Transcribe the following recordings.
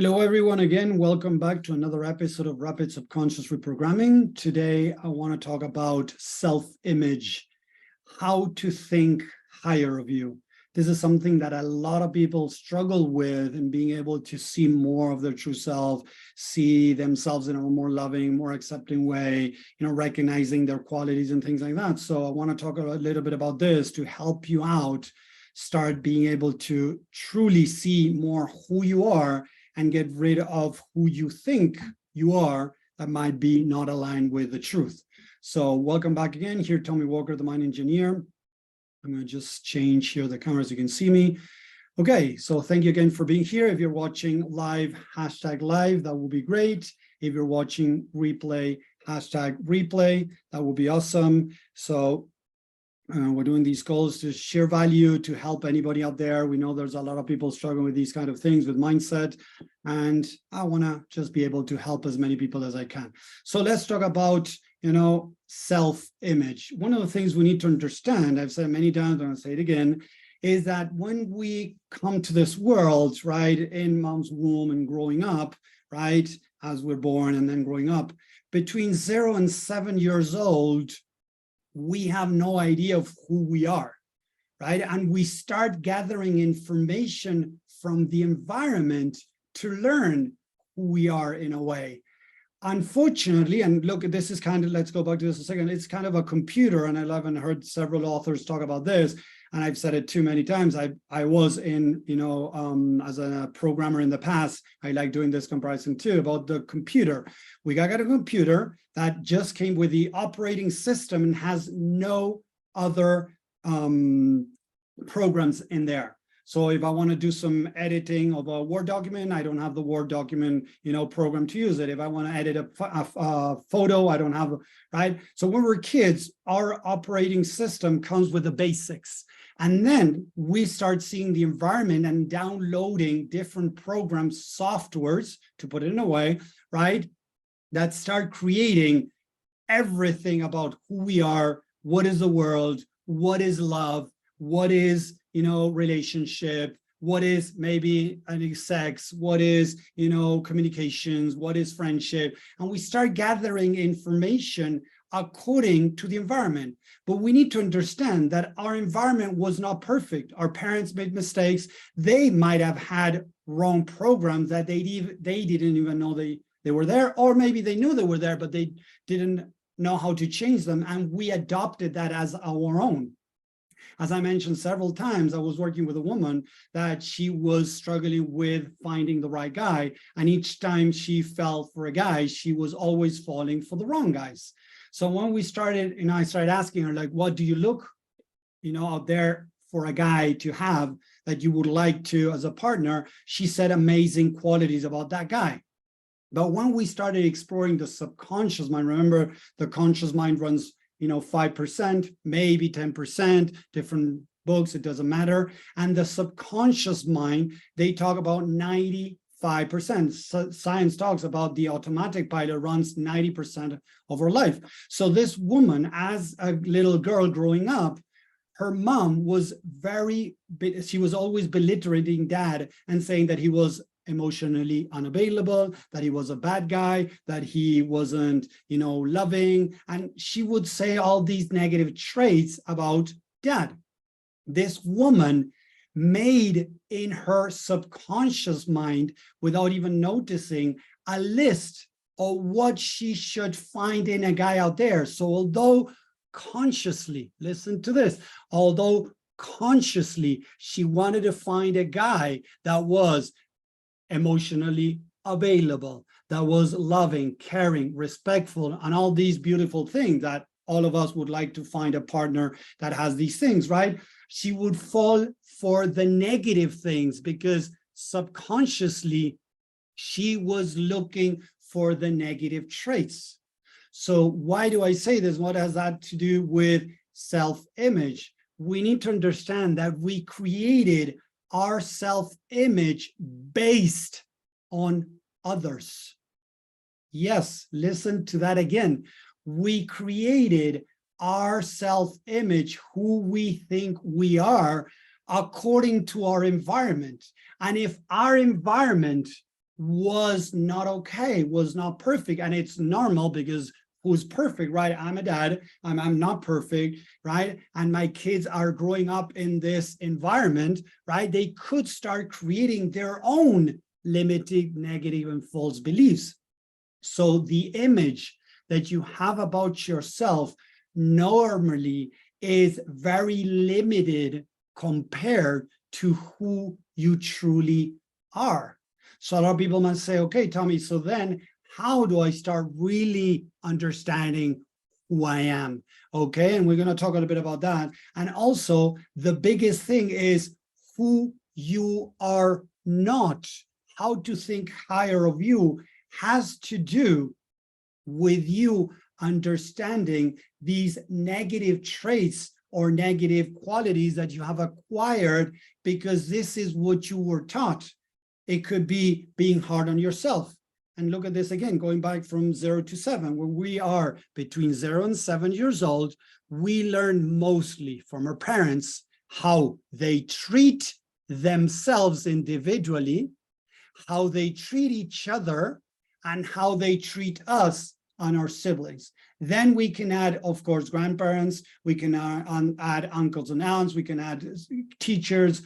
Hello, everyone. Again, welcome back to another episode of Rapid Subconscious Reprogramming. Today, I want to talk about self-image, how to think higher of you. This is something that a lot of people struggle with in being able to see more of their true self, see themselves in a more loving, more accepting way, recognizing their qualities and things like that. So I want to talk a little bit about this to help you out, start being able to truly see more who you are and get rid of who you think you are that might be not aligned with the truth. So welcome back again. Here, Tommy Walker, the Mind Engineer. I'm going to just change here the camera so you can see me. Okay, so thank you again for being here. If you're watching live, hashtag live, that will be great. If you're watching replay, hashtag replay, that will be awesome. So we're doing these calls to share value, to help anybody out there. We know there's a lot of people struggling with these kind of things, with mindset, and I want to just be able to help as many people as I can. So let's talk about, self-image. One of the things we need to understand, I've said many times, and I'll say it again, is that when we come to this world, right, in mom's womb and growing up, right, as we're born and then growing up, between 0 and 7 years old, we have no idea of who we are, right? And we start gathering information from the environment to learn who we are in a way. Unfortunately, and look, this is kind of, let's go back to this a second, it's kind of a computer, and I haven't heard several authors talk about this, and I've said it too many times. I was in, as a programmer in the past, I like doing this comparison too, about the computer. We got a computer that just came with the operating system and has no other programs in there. So if I want to do some editing of a Word document, I don't have the Word document, program to use it. If I want to edit a photo, I don't have, right? So when we're kids, our operating system comes with the basics. And then we start seeing the environment and downloading different programs, softwares, to put it in a way, right, that start creating everything about who we are, what is the world, what is love, what is, relationship, what is maybe sex, what is, communications, what is friendship. And we start gathering information according to the environment. But we need to understand that our environment was not perfect. Our parents made mistakes. They might have had wrong programs that they didn't even know they were there, or maybe they knew they were there, but they didn't know how to change them. And we adopted that as our own. As I mentioned several times, I was working with a woman that she was struggling with finding the right guy. And each time she fell for a guy, she was always falling for the wrong guys. So when we started, I started asking her, like, what do you look, out there for a guy to have that you would like to as a partner? She said amazing qualities about that guy. But when we started exploring the subconscious mind, remember the conscious mind runs 5%, maybe 10%, different books, it doesn't matter. And the subconscious mind, they talk about 95%. Science talks about the automatic pilot runs 90% of her life. So this woman, as a little girl growing up, her mom was she was always belittling dad and saying that he was emotionally unavailable, that he was a bad guy, that he wasn't, loving. And she would say all these negative traits about dad. This woman made in her subconscious mind, without even noticing, a list of what she should find in a guy out there. So although consciously, listen to this, although consciously she wanted to find a guy that was emotionally available, that was loving, caring, respectful, and all these beautiful things that all of us would like to find a partner that has these things, right? She would fall for the negative things because subconsciously she was looking for the negative traits. So why do I say this? What has that to do with self-image? We need to understand that we created our self-image based on others. Yes, listen to that again. We created our self-image, who we think we are, according to our environment. And if our environment was not okay, was not perfect. And it's normal because who's perfect, right? I'm a dad, I'm not perfect, right? And my kids are growing up in this environment, right? They could start creating their own limiting, negative, and false beliefs. So the image that you have about yourself normally is very limited compared to who you truly are. So a lot of people might say, okay, Tommy, so then how do I start really understanding who I am? Okay, and we're going to talk a little bit about that. And also, the biggest thing is who you are not. How to think higher of you has to do with you understanding these negative traits or negative qualities that you have acquired because this is what you were taught. It could be being hard on yourself. And look at this again, going back from 0 to 7, where we are between 0 and 7 years old, we learn mostly from our parents how they treat themselves individually, how they treat each other, and how they treat us and our siblings. Then we can add, of course, grandparents, we can add uncles and aunts, we can add teachers,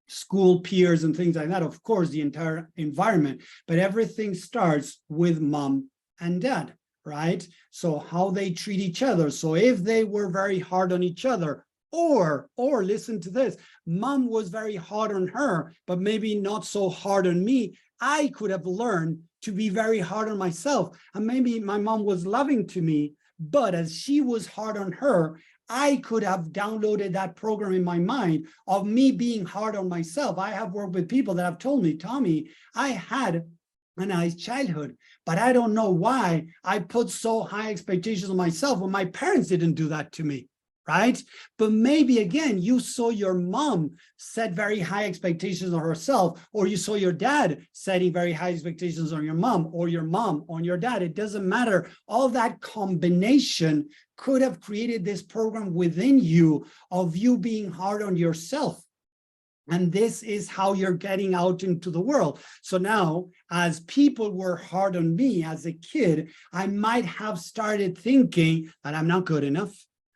school peers and things like that, of course, the entire environment. But everything starts with mom and dad, right? So how they treat each other. So if they were very hard on each other, or listen to this, mom was very hard on her, but maybe not so hard on me, I could have learned to be very hard on myself. And maybe my mom was loving to me, but as she was hard on her, I could have downloaded that program in my mind of me being hard on myself. I have worked with people that have told me, Tommy, I had a nice childhood, but I don't know why I put so high expectations on myself when my parents didn't do that to me. Right? But maybe again, you saw your mom set very high expectations on herself, or you saw your dad setting very high expectations on your mom, or your mom on your dad. It doesn't matter. All that combination could have created this program within you of you being hard on yourself. And this is how you're getting out into the world. So now, as people were hard on me as a kid, I might have started thinking that I'm not good enough.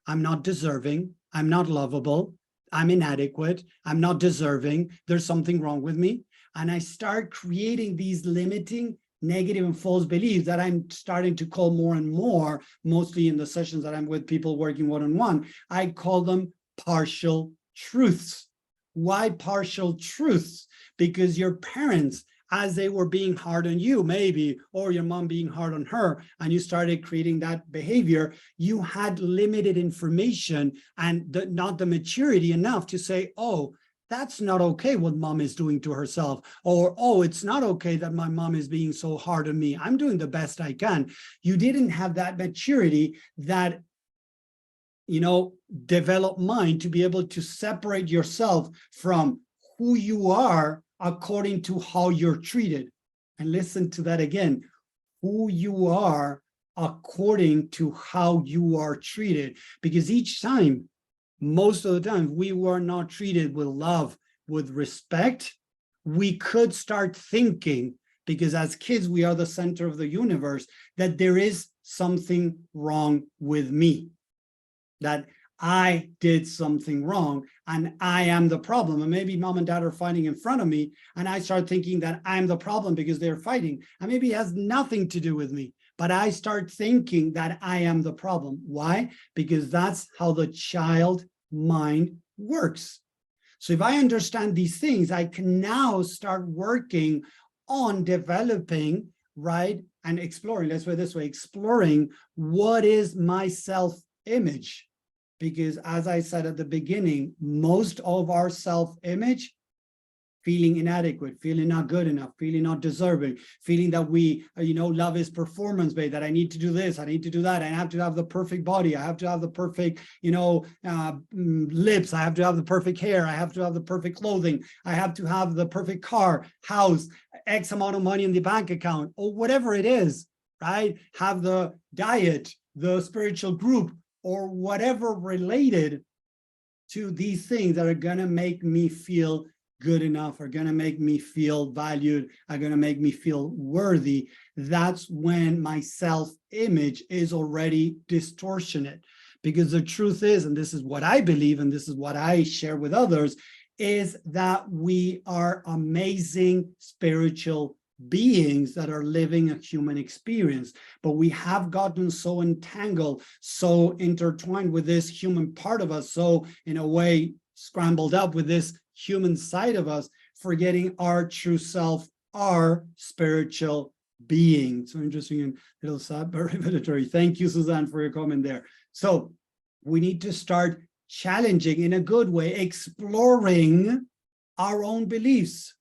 I'm not deserving, I'm not lovable, I'm inadequate, I'm not deserving, there's something wrong with me. And I start creating these limiting, negative, and false beliefs that I'm starting to call more and more, mostly in the sessions that I'm with people working one-on-one, I call them partial truths. Why partial truths? Because your parents, as they were being hard on you, maybe, or your mom being hard on her, and you started creating that behavior, you had limited information and not the maturity enough to say, oh, that's not okay what mom is doing to herself, or, oh, it's not okay that my mom is being so hard on me. I'm doing the best I can. You didn't have that maturity, that developed mind to be able to separate yourself from who you are according to how you're treated. And listen to that again, who you are according to how you are treated. Because each time, most of the time, we were not treated with love, with respect, we could start thinking, because as kids, we are the center of the universe, that there is something wrong with me, that I did something wrong and I am the problem. And maybe mom and dad are fighting in front of me, and I start thinking that I'm the problem because they're fighting. And maybe it has nothing to do with me, but I start thinking that I am the problem. Why? Because that's how the child mind works. So if I understand these things, I can now start working on developing, right, and exploring, let's put it this way, exploring what is my self-image. Because as I said at the beginning, most of our self-image, feeling inadequate, feeling not good enough, feeling not deserving, feeling that we, love is performance-based, that I need to do this, I need to do that, I have to have the perfect body, I have to have the perfect, lips, I have to have the perfect hair, I have to have the perfect clothing, I have to have the perfect car, house, X amount of money in the bank account, or whatever it is, right? Have the diet, the spiritual group, or whatever related to these things that are going to make me feel good enough, are going to make me feel valued, are going to make me feel worthy, that's when my self-image is already distortionate. Because the truth is, and this is what I believe, and this is what I share with others, is that we are amazing spiritual beings that are living a human experience, but we have gotten so entangled, so intertwined with this human part of us, so in a way scrambled up with this human side of us, forgetting our true self, our spiritual being. So interesting and little sad, but revelatory. Thank you, Suzanne, for your comment there. So we need to start challenging in a good way, exploring our own beliefs.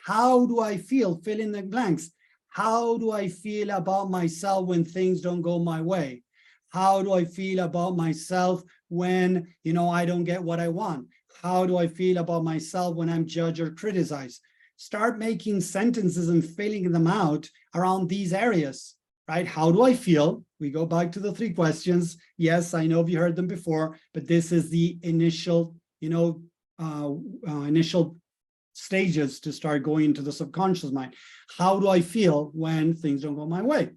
How do I feel? Fill in the blanks. How do I feel about myself when things don't go my way? How do I feel about myself when, I don't get what I want? How do I feel about myself when I'm judged or criticized? Start making sentences and filling them out around these areas, right? How do I feel? We go back to the 3 questions. Yes, I know you heard them before, but this is the initial, initial stages to start going into the subconscious mind. How do I feel when things don't go my way?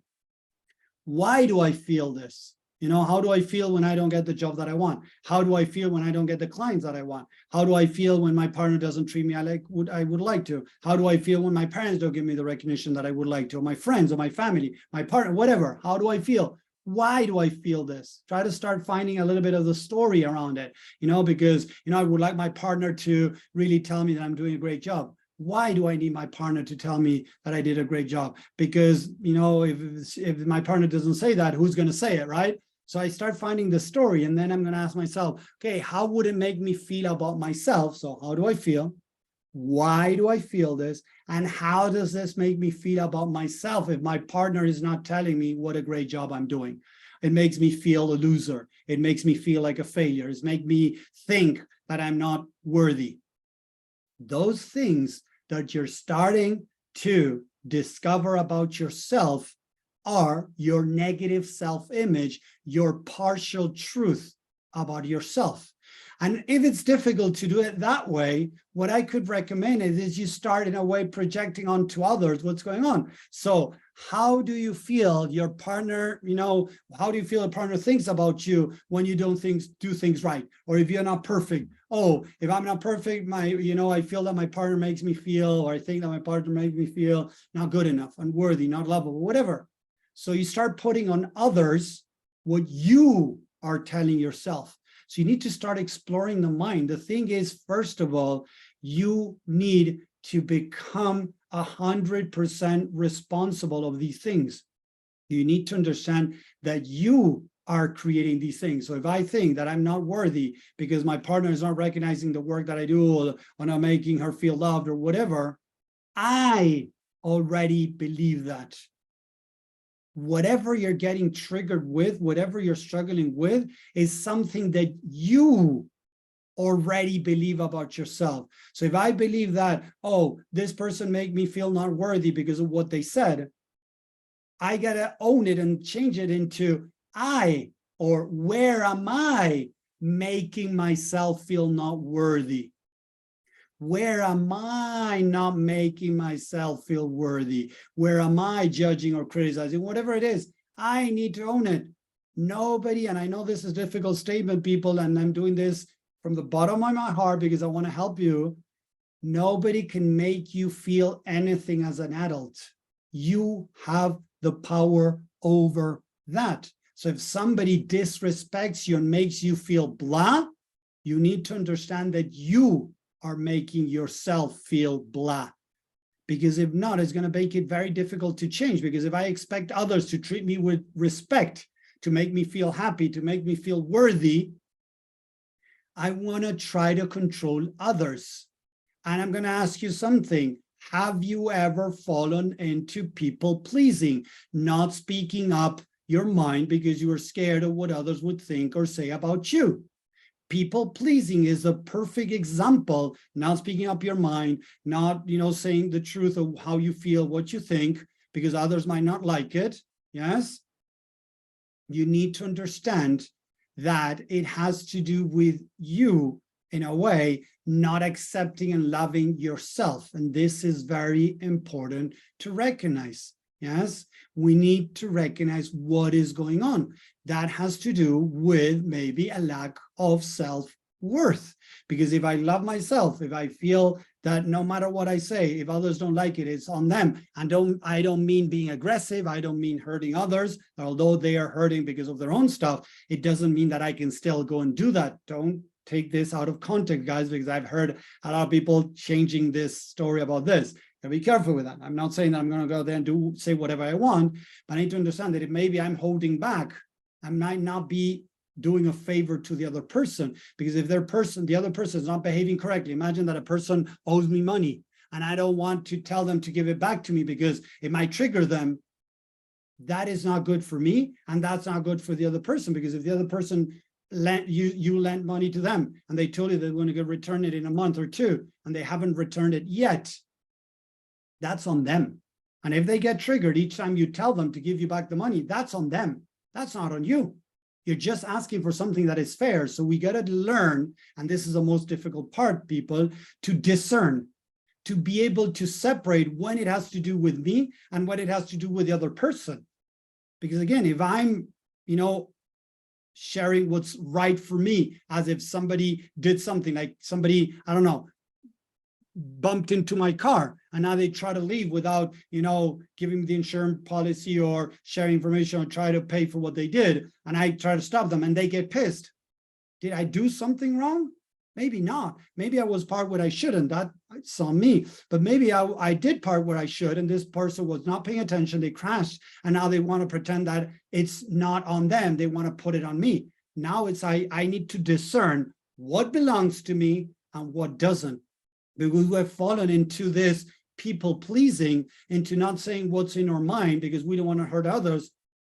Why do I feel this? How do I feel when I don't get the job that I want? How do I feel when I don't get the clients that I want? How do I feel when my partner doesn't treat me I would like to? How do I feel when my parents don't give me the recognition that I would like to, or my friends, or my family, my partner, whatever? How do I feel? Why do I feel this? Try to start finding a little bit of the story around it, because, I would like my partner to really tell me that I'm doing a great job. Why do I need my partner to tell me that I did a great job? Because, if my partner doesn't say that, who's going to say it, right? So I start finding the story, and then I'm going to ask myself, okay, how would it make me feel about myself? So how do I feel? Why do I feel this? And how does this make me feel about myself if my partner is not telling me what a great job I'm doing? It makes me feel a loser. It makes me feel like a failure. It makes me think that I'm not worthy. Those things that you're starting to discover about yourself are your negative self-image, your partial truth about yourself. And if it's difficult to do it that way, what I could recommend is you start in a way projecting onto others what's going on. So how do you feel your partner, how do you feel a partner thinks about you when you don't do things right? Or if you're not perfect? Oh, if I'm not perfect, I feel that my partner makes me feel, or I think that my partner makes me feel not good enough, unworthy, not lovable, whatever. So you start putting on others what you are telling yourself. So you need to start exploring the mind. The thing is, first of all, you need to become 100% responsible of these things. You need to understand that you are creating these things. So if I think that I'm not worthy because my partner is not recognizing the work that I do, or not making her feel loved or whatever, I already believe that. Whatever you're getting triggered with, whatever you're struggling with, is something that you already believe about yourself. So if I believe that, oh, this person made me feel not worthy because of what they said, I gotta own it and change it into or where am I making myself feel not worthy? Where am I not making myself feel worthy? Where am I judging or criticizing? Whatever it is, I need to own it. Nobody, and I know this is a difficult statement, people, and I'm doing this from the bottom of my heart because I want to help you. Nobody can make you feel anything as an adult. You have the power over that. So if somebody disrespects you and makes you feel blah, you need to understand that you are making yourself feel blah. Because if not, it's going to make it very difficult to change. Because if I expect others to treat me with respect, to make me feel happy, to make me feel worthy, I want to try to control others. And I'm going to ask you something. Have you ever fallen into people pleasing, not speaking up your mind because you were scared of what others would think or say about you? People pleasing is a perfect example, not speaking up your mind, not, saying the truth of how you feel, what you think, because others might not like it. Yes. You need to understand that it has to do with you in a way not accepting and loving yourself. And this is very important to recognize. Yes, we need to recognize what is going on. That has to do with maybe a lack of self-worth. Because if I love myself, if I feel that no matter what I say, if others don't like it, it's on them. And I don't mean being aggressive. I don't mean hurting others. Although they are hurting because of their own stuff, it doesn't mean that I can still go and do that. Don't take this out of context, guys, because I've heard a lot of people changing this story about this. Be careful with that. I'm not saying that I'm going to go there and say whatever I want, but I need to understand that if maybe I'm holding back, I might not be doing a favor to the other person, because if the other person is not behaving correctly, imagine that a person owes me money and I don't want to tell them to give it back to me because it might trigger them. That is not good for me, and that's not good for the other person, because if the other person you lent money to them and they told you they're going to return it in a month or two and they haven't returned it yet, that's on them. And if they get triggered each time you tell them to give you back the money, that's on them. That's not on you. You're just asking for something that is fair. So we got to learn, and this is the most difficult part, people, to discern, to be able to separate when it has to do with me and what it has to do with the other person. Because again, if I'm, sharing what's right for me, as if somebody did something, like somebody, I don't know, bumped into my car and now they try to leave without giving me the insurance policy or sharing information or try to pay for what they did, and I try to stop them and they get pissed. Did I do something wrong? Maybe not. Maybe I was part where I shouldn't. That's on me. But maybe I did part where I should, and this person was not paying attention. They crashed, and now they want to pretend that it's not on them. They want to put it on me. Now it's I need to discern what belongs to me and what doesn't. Because we've fallen into this people pleasing, into not saying what's in our mind because we don't want to hurt others.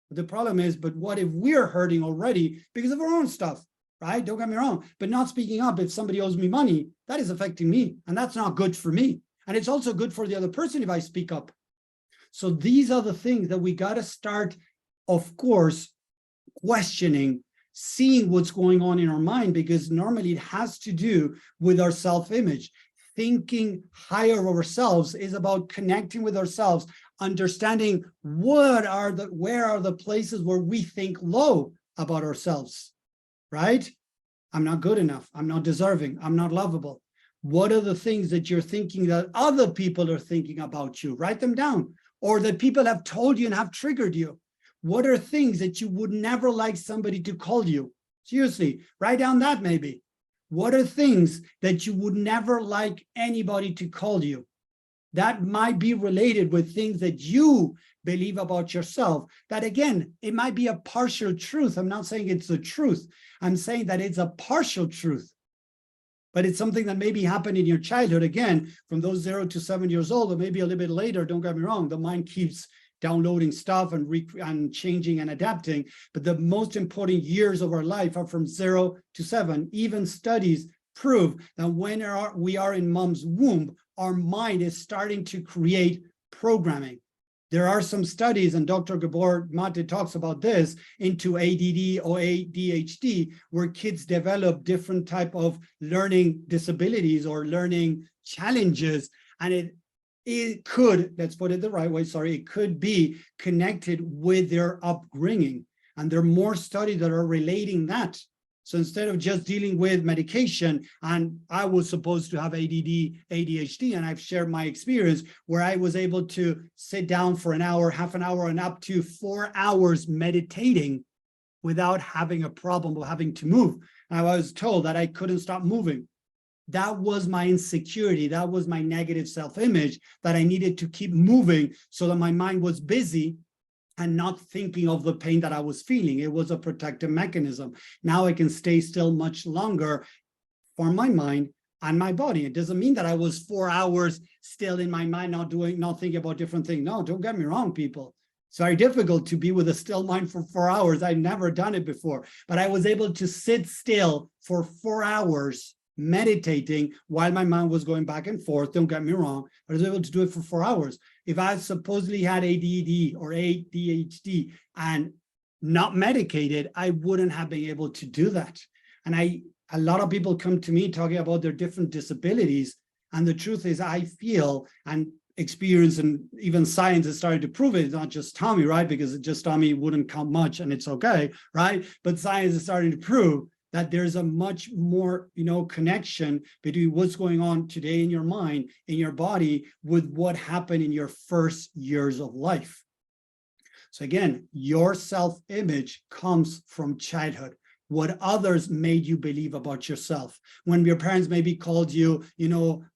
But the problem is, but what if we're hurting already because of our own stuff, right? Don't get me wrong, but not speaking up. If somebody owes me money, that is affecting me, and that's not good for me. And it's also good for the other person if I speak up. So these are the things that we got to start, of course, questioning, seeing what's going on in our mind, because normally it has to do with our self-image. Thinking higher of ourselves is about connecting with ourselves, understanding where are the places where we think low about ourselves, right? I'm not good enough. I'm not deserving. I'm not lovable. What are the things that you're thinking that other people are thinking about you? Write them down, or that people have told you and have triggered you. What are things that you would never like somebody to call you? Seriously, write down that maybe. What are things that you would never like anybody to call you? That might be related with things that you believe about yourself. That again, it might be a partial truth. I'm not saying it's the truth. I'm saying that it's a partial truth. But it's something that maybe happened in your childhood, again, from those 0 to 7 years old, or maybe a little bit later. Don't get me wrong, the mind keeps downloading stuff and changing and adapting. But the most important years of our life are from 0 to 7. Even studies prove that when we are in mom's womb, our mind is starting to create programming. There are some studies, and Dr. Gabor Mate talks about this, into ADD or ADHD, where kids develop different type of learning disabilities or learning challenges. And it could, let's put it the right way, sorry, it could be connected with their upbringing. And there are more studies that are relating that. So instead of just dealing with medication, and I was supposed to have ADD, ADHD, and I've shared my experience where I was able to sit down for an hour, half an hour, and up to 4 hours meditating without having a problem of having to move. And I was told that I couldn't stop moving. That was my insecurity. That was my negative self-image, that I needed to keep moving so that my mind was busy and not thinking of the pain that I was feeling. It was a protective mechanism. Now I can stay still much longer for my mind and my body. It doesn't mean that I was 4 hours still in my mind, not thinking about different things. No, don't get me wrong, people. It's very difficult to be with a still mind for 4 hours. I've never done it before, but I was able to sit still for 4 hours meditating while my mind was going back and forth. Don't get me wrong, but I was able to do it for 4 hours. If I supposedly had ADD or ADHD and not medicated, I wouldn't have been able to do that. And I a lot of people come to me talking about their different disabilities. And the truth is, I feel and experience, and even science is starting to prove it. It's not just Tommy, right? Because just Tommy wouldn't count much and it's okay, right? But science is starting to prove that there's a much more, connection between what's going on today in your mind, in your body, with what happened in your first years of life. So again, your self-image comes from childhood. What others made you believe about yourself. When your parents maybe called you,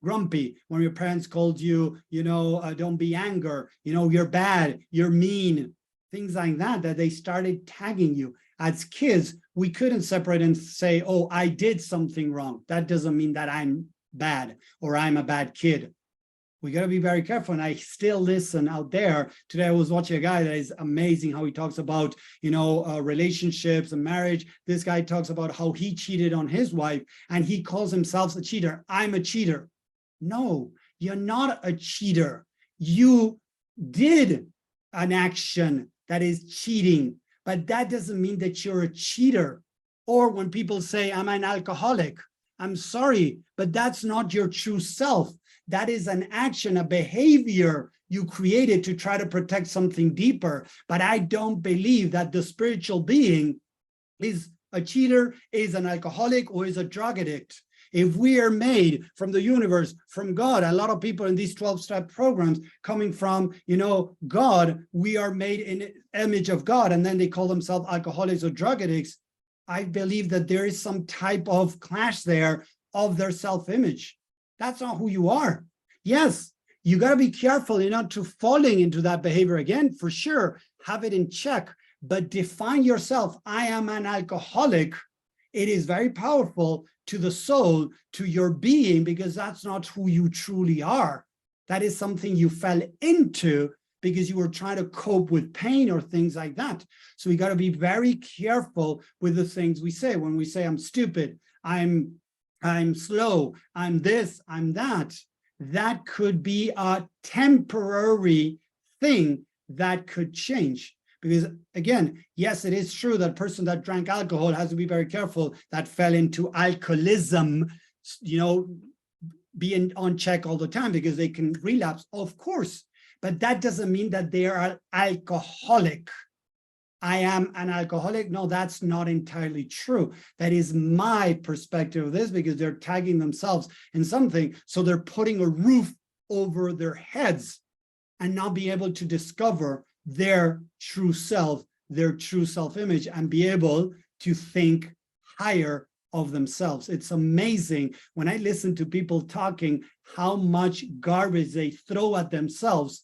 grumpy, when your parents called you, don't be angry, you're bad, you're mean, things like that, that they started tagging you. As kids, we couldn't separate and say, oh, I did something wrong. That doesn't mean that I'm bad or I'm a bad kid. We got to be very careful. And I still listen out there. Today, I was watching a guy that is amazing how he talks about, relationships and marriage. This guy talks about how he cheated on his wife and he calls himself a cheater. I'm a cheater. No, you're not a cheater. You did an action that is cheating, but that doesn't mean that you're a cheater. Or when people say, I'm an alcoholic, I'm sorry, but that's not your true self. That is an action, a behavior you created to try to protect something deeper. But I don't believe that the spiritual being is a cheater, is an alcoholic, or is a drug addict. If we are made from the universe, from God, a lot of people in these 12-step programs coming from, God, we are made in the image of God, and then they call themselves alcoholics or drug addicts. I believe that there is some type of clash there of their self-image. That's not who you are. Yes, you got to be careful, not to falling into that behavior again, for sure. Have it in check, but define yourself. I am an alcoholic. It is very powerful to the soul, to your being, because that's not who you truly are. That is something you fell into because you were trying to cope with pain or things like that. So we got to be very careful with the things we say. When we say, I'm stupid, I'm slow, I'm this, I'm that, that could be a temporary thing that could change. Because again, yes, it is true that a person that drank alcohol has to be very careful, that fell into alcoholism, being on check all the time because they can relapse, of course. But that doesn't mean that they are alcoholic. I am an alcoholic. No, that's not entirely true. That is my perspective of this, because they're tagging themselves in something. So they're putting a roof over their heads and not be able to discover their true self, their true self-image, and be able to think higher of themselves. It's amazing when I listen to people talking how much garbage they throw at themselves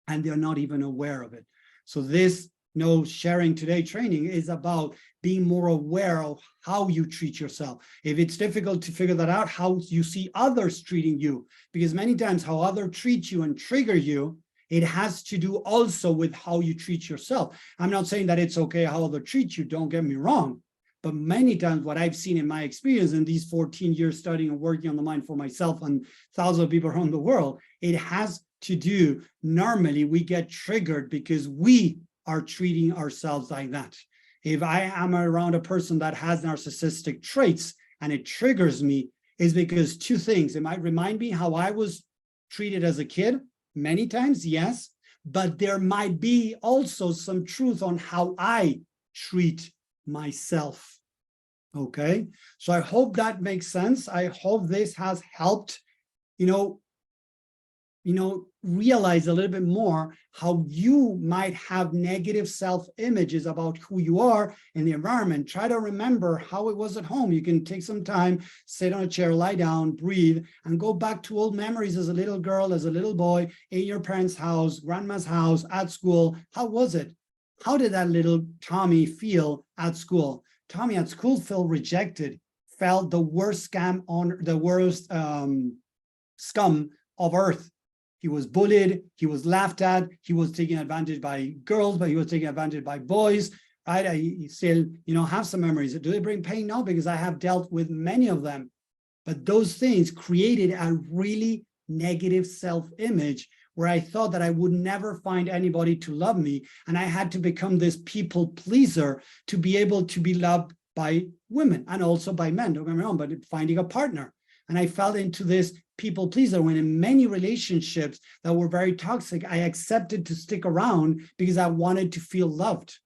and they're not even aware of it. So this sharing today training is about being more aware of how you treat yourself. If it's difficult to figure that out, how you see others treating you, because many times how others treat you and trigger you, it has to do also with how you treat yourself. I'm not saying that it's okay how others treat you, don't get me wrong, but many times what I've seen in my experience in these 14 years studying and working on the mind for myself and thousands of people around the world, it has to do, normally we get triggered because we are treating ourselves like that. If I am around a person that has narcissistic traits and it triggers me, is because two things. It might remind me how I was treated as a kid, many times, yes, but there might be also some truth on how I treat myself. Okay, so I hope that makes sense. I hope this has helped, realize a little bit more how you might have negative self-images about who you are in the environment. Try to remember how it was at home. You can take some time, sit on a chair, lie down, breathe, and go back to old memories as a little girl, as a little boy, in your parents' house, grandma's house, at school. How was it? How did that little Tommy feel at school? Tommy at school felt rejected, felt the worst scum of earth. He was bullied, he was laughed at, he was taken advantage by girls, but he was taken advantage by boys, right? I still, have some memories. Do they bring pain? No, because I have dealt with many of them. But those things created a really negative self-image where I thought that I would never find anybody to love me. And I had to become this people pleaser to be able to be loved by women and also by men, don't get me wrong, but finding a partner. And I fell into this people pleaser when in many relationships that were very toxic, I accepted to stick around because I wanted to feel loved.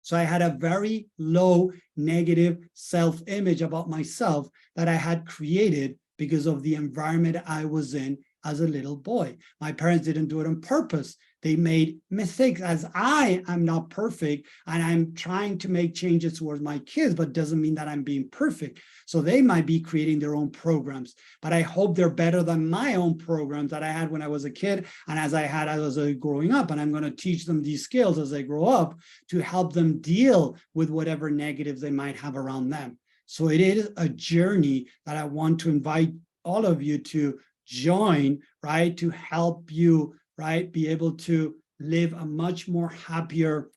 So I had a very low negative self-image about myself that I had created because of the environment I was in as a little boy. My parents didn't do it on purpose. They made mistakes, as I am not perfect and I'm trying to make changes towards my kids, but doesn't mean that I'm being perfect. So they might be creating their own programs, but I hope they're better than my own programs that I had when I was a kid and as I had as I was growing up. And I'm going to teach them these skills as they grow up to help them deal with whatever negatives they might have around them. So it is a journey that I want to invite all of you to join, right, to help you, right, be able to live a much more happier,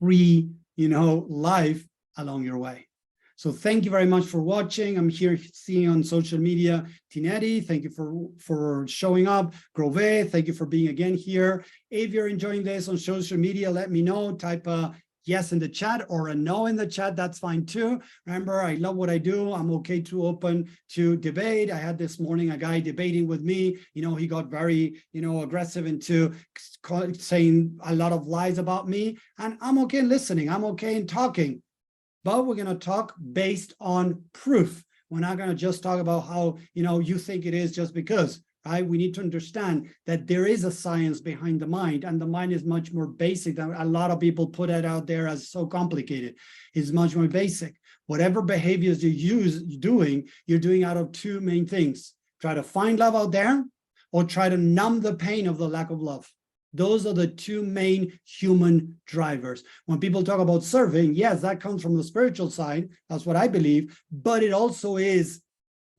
free, life along your way. So thank you very much for watching. I'm here seeing on social media, Tinetti, thank you for showing up. Grove, thank you for being again here. If you're enjoying this on social media, let me know, type a yes in the chat or a no in the chat, that's fine too. Remember, I love what I do. I'm okay to open to debate. I had this morning a guy debating with me. He got very, aggressive into saying a lot of lies about me. And I'm okay in listening. I'm okay in talking. But we're going to talk based on proof. We're not going to just talk about how, you think it is just because. Right? We need to understand that there is a science behind the mind, and the mind is much more basic than a lot of people put it out there as so complicated. It's much more basic. Whatever behaviors you're doing out of two main things. Try to find love out there or try to numb the pain of the lack of love. Those are the two main human drivers. When people talk about serving, yes, that comes from the spiritual side. That's what I believe, but it also is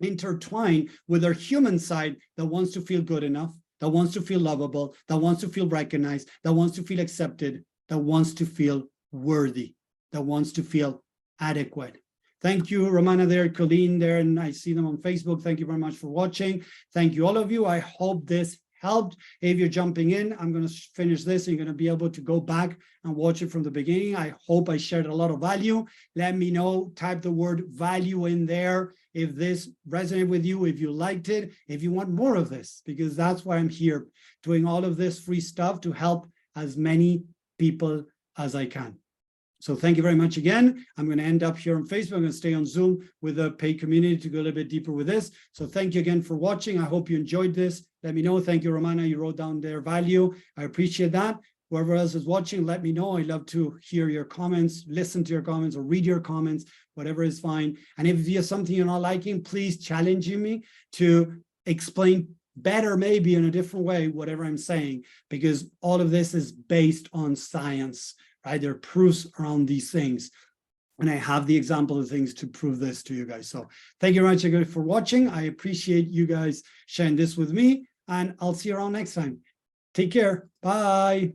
intertwined with our human side that wants to feel good enough, that wants to feel lovable, that wants to feel recognized, that wants to feel accepted, that wants to feel worthy, that wants to feel adequate. Thank you, Romana there, Colleen there, and I see them on Facebook. Thank you very much for watching. Thank you, all of you. I hope this helped. If you're jumping in, I'm going to finish this and you're going to be able to go back and watch it from the beginning. I hope I shared a lot of value. Let me know, type the word value in there if this resonated with you, if you liked it, if you want more of this, because that's why I'm here doing all of this free stuff to help as many people as I can. So thank you very much again. I'm going to end up here on Facebook. I'm going to stay on Zoom with the paid community to go a little bit deeper with this. So thank you again for watching. I hope you enjoyed this. Let me know. Thank you, Romana. You wrote down their value. I appreciate that. Whoever else is watching, let me know. I love to hear your comments, listen to your comments, or read your comments, whatever is fine. And if you have something you're not liking, please challenge me to explain better, maybe in a different way, whatever I'm saying, because all of this is based on science, right? There are proofs around these things. And I have the example of things to prove this to you guys. So thank you very much again for watching. I appreciate you guys sharing this with me, and I'll see you around next time. Take care. Bye.